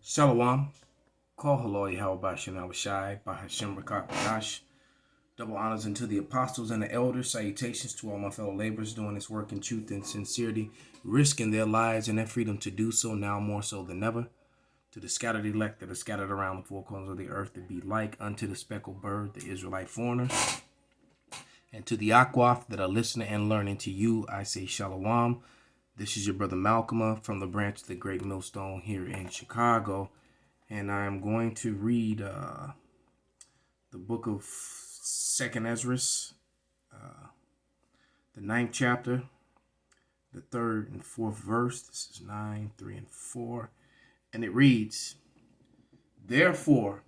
Shalom. Call Haloi Halbashan Awashai by Hashem Rakakadash. Double honors unto the apostles and the elders. Salutations to all my fellow laborers doing this work in truth and sincerity, risking their lives and their freedom to do so now more so than ever. To the scattered elect that are scattered around the four corners of the earth to be like unto the speckled bird, the Israelite foreigners. And to the Akwaf that are listening and learning, to you I say Shalom. This is your brother Malcolm from the branch of the Great Millstone here in Chicago. And I am going to read the book of 2nd Ezra, the 9th chapter, the 3rd and 4th verse. This is 9, 3, and 4. And it reads, Therefore,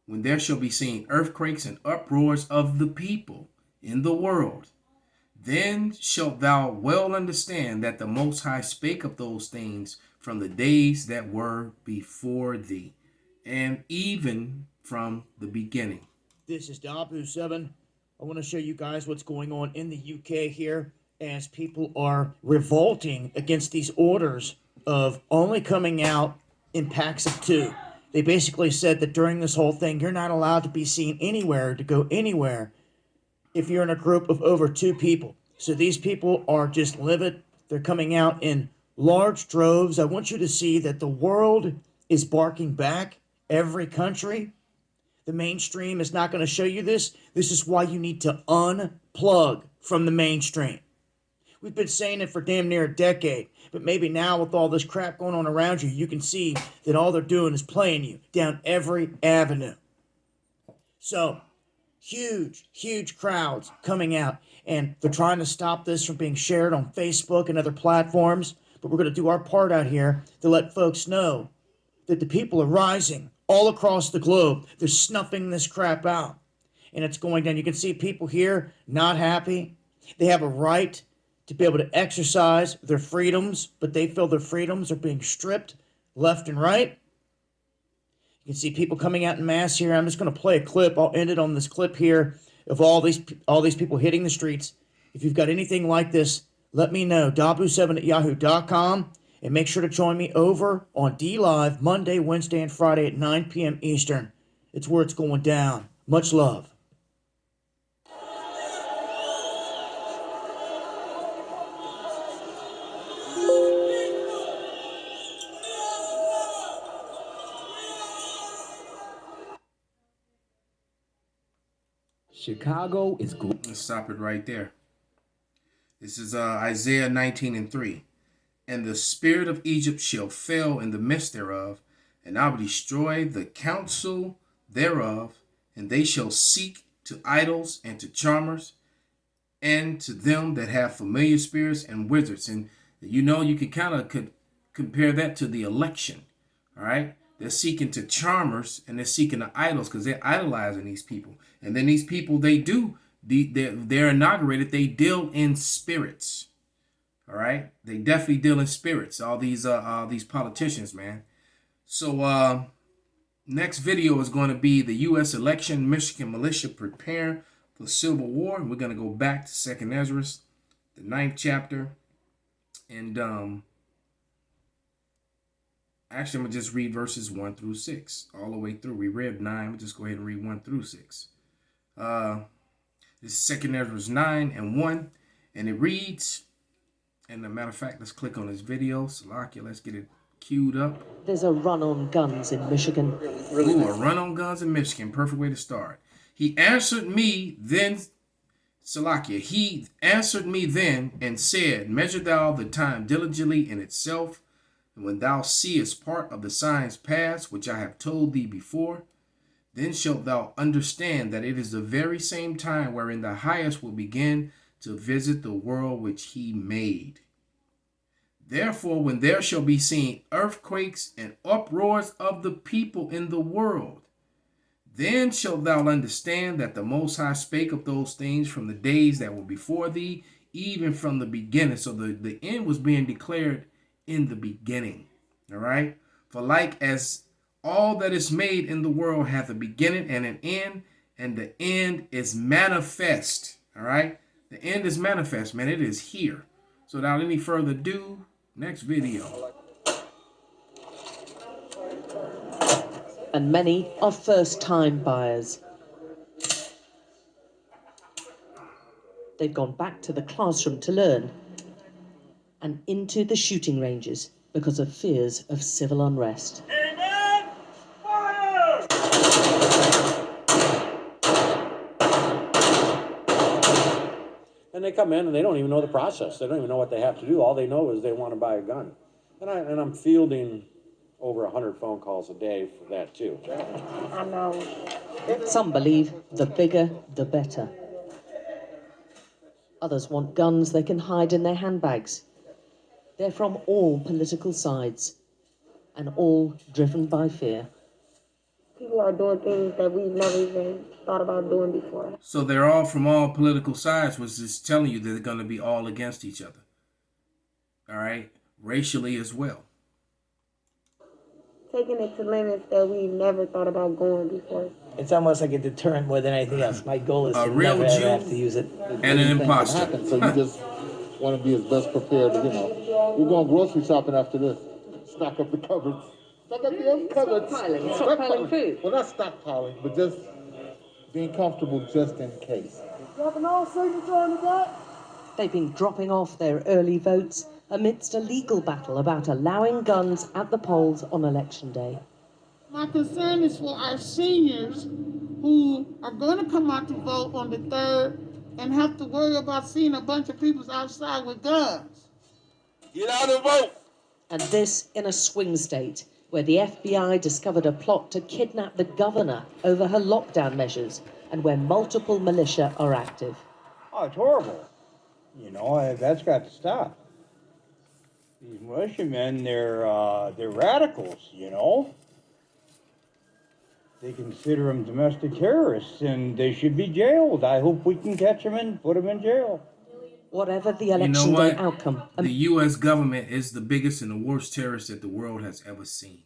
when there shall be seen earthquakes and uproars of the people in the world, then shalt thou well understand that the Most High spake of those things from the days that were before thee, and even from the beginning. This is Dabu7. I want to show you guys what's going on in the UK here as people are revolting against these orders of only coming out in packs of 2. They basically said that during this whole thing, you're not allowed to be seen anywhere, to go anywhere, if you're in a group of over 2 people. So these people are just livid. They're coming out in large droves. I want you to see that the world is barking back. Every country. The mainstream is not going to show you this. This is why you need to unplug from the mainstream. We've been saying it for damn near a decade. But maybe now with all this crap going on around you, you can see that all they're doing is playing you down every avenue. So, huge crowds coming out. And they're trying to stop this from being shared on Facebook and other platforms. But we're going to do our part out here to let folks know that the people are rising all across the globe. They're snuffing this crap out. And it's going down. You can see people here not happy. They have a right to be able to exercise their freedoms, but they feel their freedoms are being stripped left and right. You can see people coming out in mass here. I'm just going to play a clip. I'll end it on this clip here of all these people hitting the streets. If you've got anything like this, let me know. Dabu7@yahoo.com. And make sure to join me over on D-Live Monday, Wednesday, and Friday at 9 p.m. Eastern. It's where it's going down. Much love. Chicago is good. Let's stop it right there. This is Isaiah 19:3. And the spirit of Egypt shall fail in the midst thereof, and I will destroy the counsel thereof, and they shall seek to idols and to charmers, and to them that have familiar spirits and wizards. And you know, you can kind of compare that to the election. All right, they're seeking to charmers and they're seeking to idols because they're idolizing these people. And then these people, they're inaugurated. They deal in spirits. All right, they definitely deal in spirits. All these politicians, man. So next video is going to be the U.S. election. Michigan militia prepare for civil war. And we're going to go back to 2nd Ezra, the 9th chapter, and actually I'm gonna just read verses 1 through 6 all the way through. We read 9. We'll just go ahead and read 1 through 6. This is 2nd Ezra 9 and 1, and it reads. And as a matter of fact, let's click on this video. Salakia, let's get it queued up. There's a run on guns in Michigan. Ooh, a run on guns in Michigan. Perfect way to start. He answered me then, Salakia, he answered me then and said, Measure thou the time diligently in itself, and when thou seest part of the signs pass, which I have told thee before, then shalt thou understand that it is the very same time wherein the highest will begin to visit the world which he made. Therefore, when there shall be seen earthquakes and uproars of the people in the world, then shalt thou understand that the Most High spake of those things from the days that were before thee, even from the beginning. So the end was being declared in the beginning. All right. For like as all that is made in the world hath a beginning and an end, and the end is manifest. All right. The end is manifest, man. It is here. So without any further ado, next video. and many are first-time buyers. They've gone back to the classroom to learn and into the shooting ranges because of fears of civil unrest. Amen. Fire! And they come in and they don't even know the process. They don't even know what they have to do. All they know is they want to buy a gun. And I'm fielding over 100 phone calls a day for that too. I know. Some believe the bigger, the better. Others want guns they can hide in their handbags. They're from all political sides and all driven by fear. People are doing things that we've never even thought about doing before. So they're all from all political sides, which is telling you that they're going to be all against each other. All right? Racially as well. Taking it to limits that we never thought about going before. It's almost like a deterrent more than anything else. My goal is A to real never ever Jew have to use it. and an imposter. Happen, so you just want to be as best prepared. We're going grocery shopping after this. Stock up the cupboards. Stock up the cupboards. Stockpiling food. Well, not stockpiling, but just being comfortable just in case. They've been dropping off their early votes amidst a legal battle about allowing guns at the polls on election day. My concern is for our seniors who are going to come out to vote on the 3rd and have to worry about seeing a bunch of people outside with guns. Get out and vote. And this in a swing state where the FBI discovered a plot to kidnap the governor over her lockdown measures and where multiple militia are active. Oh, it's horrible. That's got to stop. These militiamen, they're radicals, They consider them domestic terrorists, and they should be jailed. I hope we can catch them and put them in jail. Whatever the You know election day what? outcome, The U.S. government is the biggest and the worst terrorist that the world has ever seen.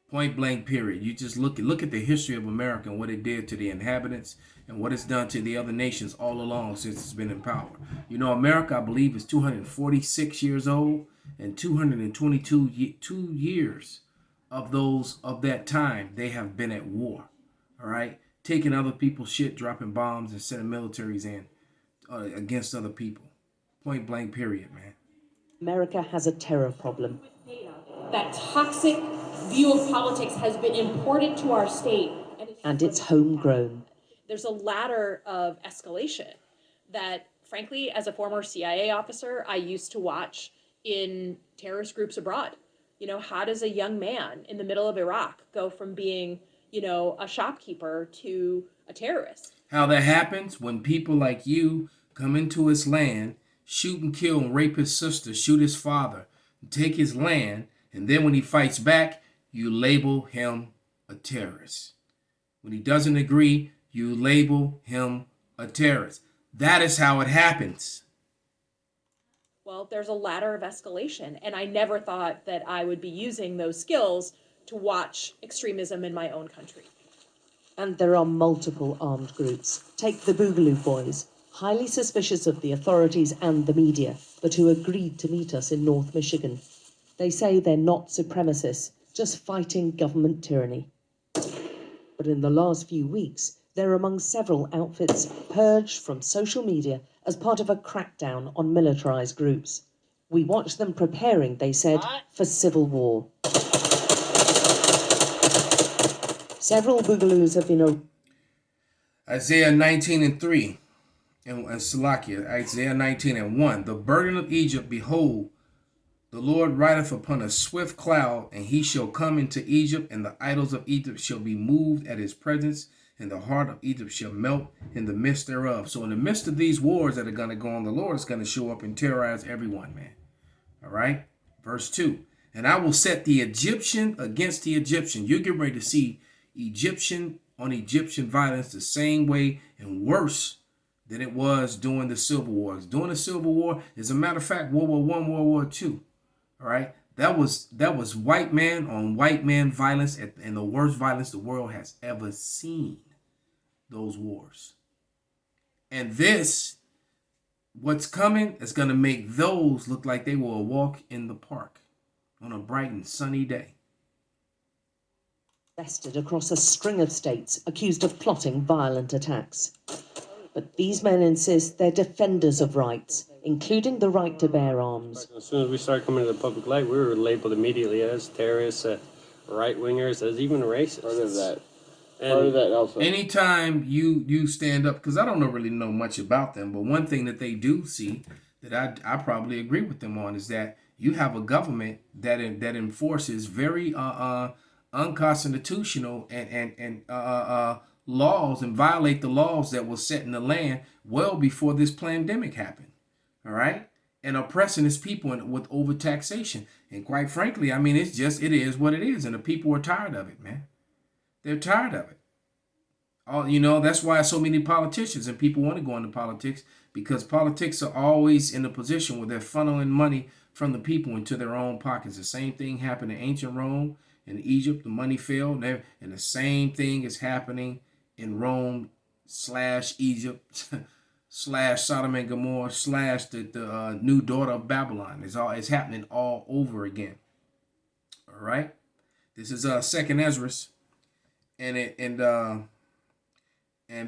Point blank, period. You just look at the history of America and what it did to the inhabitants and what it's done to the other nations all along since it's been in power. America, I believe, is 246 years old, and 2 years of that time they have been at war. All right, taking other people's shit, dropping bombs, and sending militaries in against other people. Point blank, period, man. America has a terror problem. That toxic view of politics has been imported to our state. And it's homegrown. There's a ladder of escalation that, frankly, as a former CIA officer, I used to watch in terrorist groups abroad. How does a young man in the middle of Iraq go from being, a shopkeeper to a terrorist? How that happens when people like you come into his land, shoot and kill and rape his sister, shoot his father, take his land, and then when he fights back, you label him a terrorist. When he doesn't agree, you label him a terrorist. That is how it happens. Well, there's a ladder of escalation, and I never thought that I would be using those skills to watch extremism in my own country. And there are multiple armed groups. Take the Boogaloo Boys, highly suspicious of the authorities and the media, but who agreed to meet us in North Michigan. They say they're not supremacists, just fighting government tyranny. But in the last few weeks, they're among several outfits purged from social media as part of a crackdown on militarized groups. We watched them preparing, they said, for civil war. Several Boogaloos have been... Isaiah 19:3 and Salakia, Isaiah 19:1. The burden of Egypt, behold, the Lord rideth upon a swift cloud, and he shall come into Egypt, and the idols of Egypt shall be moved at his presence, and the heart of Egypt shall melt in the midst thereof. So in the midst of these wars that are going to go on, the Lord is going to show up and terrorize everyone, man. All right? Verse 2. And I will set the Egyptian against the Egyptian. You're getting ready to see Egyptian on Egyptian violence the same way and worse than it was during the Civil Wars. During the Civil War, as a matter of fact, World War I, World War II. All right? That was white man on white man violence and the worst violence the world has ever seen. Those wars. And this, what's coming, is going to make those look like they were a walk in the park on a bright and sunny day. Vested across a string of states accused of plotting violent attacks. But these men insist they're defenders of rights, including the right to bear arms. As soon as we started coming to the public light, we were labeled immediately as terrorists, right-wingers, as even racists. Part of that. And Part of that also. Anytime you stand up, because I don't really know much about them, but one thing that they do see that I probably agree with them on is that you have a government that enforces very unconstitutional and laws and violate the laws that were set in the land well before this pandemic happened. All right, and oppressing its people with overtaxation. And quite frankly, I mean, it is what it is, and the people are tired of it, man. They're tired of it. That's why so many politicians and people want to go into politics, because politics are always in a position where they're funneling money from the people into their own pockets. The same thing happened in ancient Rome and Egypt. The money failed, and the same thing is happening in Rome / Egypt / Sodom and Gomorrah / the new daughter of Babylon. It's happening all over again. All right, this is Second Ezra, and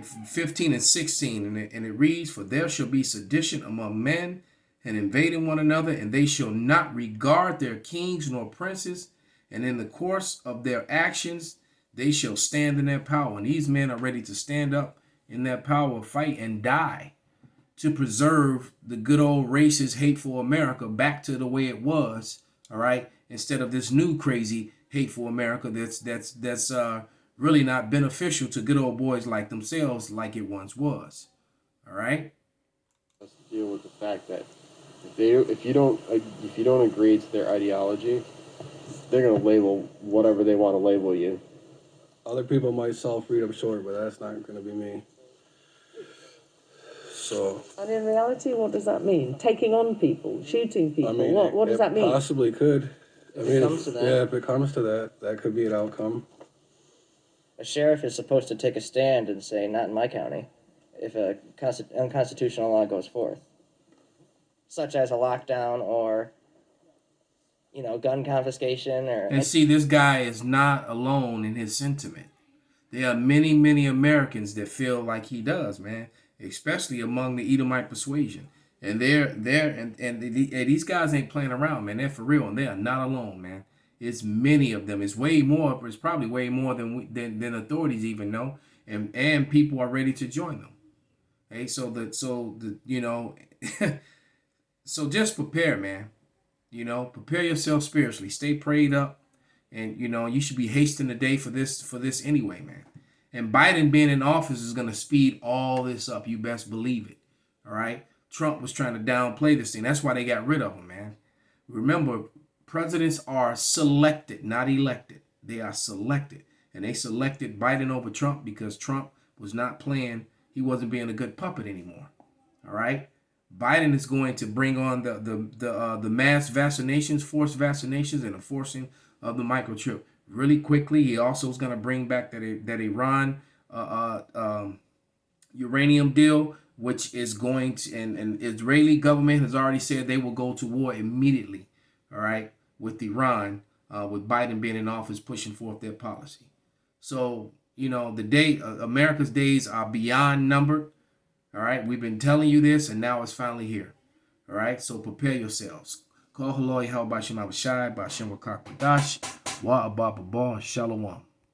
15 and 16, and it reads, "For there shall be sedition among men, and invading one another, and they shall not regard their kings nor princes, and in the course of their actions they shall stand in their power." And these men are ready to stand up in their power, fight, and die to preserve the good old racist, hateful America back to the way it was. All right, instead of this new crazy, hateful America that's really not beneficial to good old boys like themselves, like it once was. All right. Let's deal with the fact that if you don't agree to their ideology, they're gonna label whatever they want to label you. other people might sell freedom short, but that's not going to be me. So. And in reality, what does that mean? Taking on people, shooting people. I mean, what does that mean? Possibly could. If it comes to that. Yeah, if it comes to that, that could be an outcome. A sheriff is supposed to take a stand and say, not in my county, if a unconstitutional law goes forth, such as a lockdown or, gun confiscation or... And see, this guy is not alone in his sentiment. There are many, many Americans that feel like he does, man, especially among the Edomite persuasion. And these guys ain't playing around, man. They're for real, and they are not alone, man. It's many of them. It's way more. It's probably way more than authorities even know, and people are ready to join them. Hey, so just prepare, man. Prepare yourself spiritually. Stay prayed up, and you should be hasting the day for this anyway, man. And Biden being in office is gonna speed all this up. You best believe it. All right. Trump was trying to downplay this thing. That's why they got rid of him, man. Remember, presidents are selected, not elected. They are selected. And they selected Biden over Trump because Trump was not playing. He wasn't being a good puppet anymore. All right. Biden is going to bring on the mass vaccinations, forced vaccinations, and enforcing of the microchip really quickly. He also is going to bring back that Iran uranium deal, which is going to, and Israeli government has already said they will go to war immediately, all right, with Iran, with Biden being in office pushing forth their policy. So, America's days are beyond numbered, all right? We've been telling you this, and now it's finally here, all right? So prepare yourselves. Call Haloi Hal Bashim Abashai, Bashim Wakak Wadash, Wa Abba Baba, Shalom.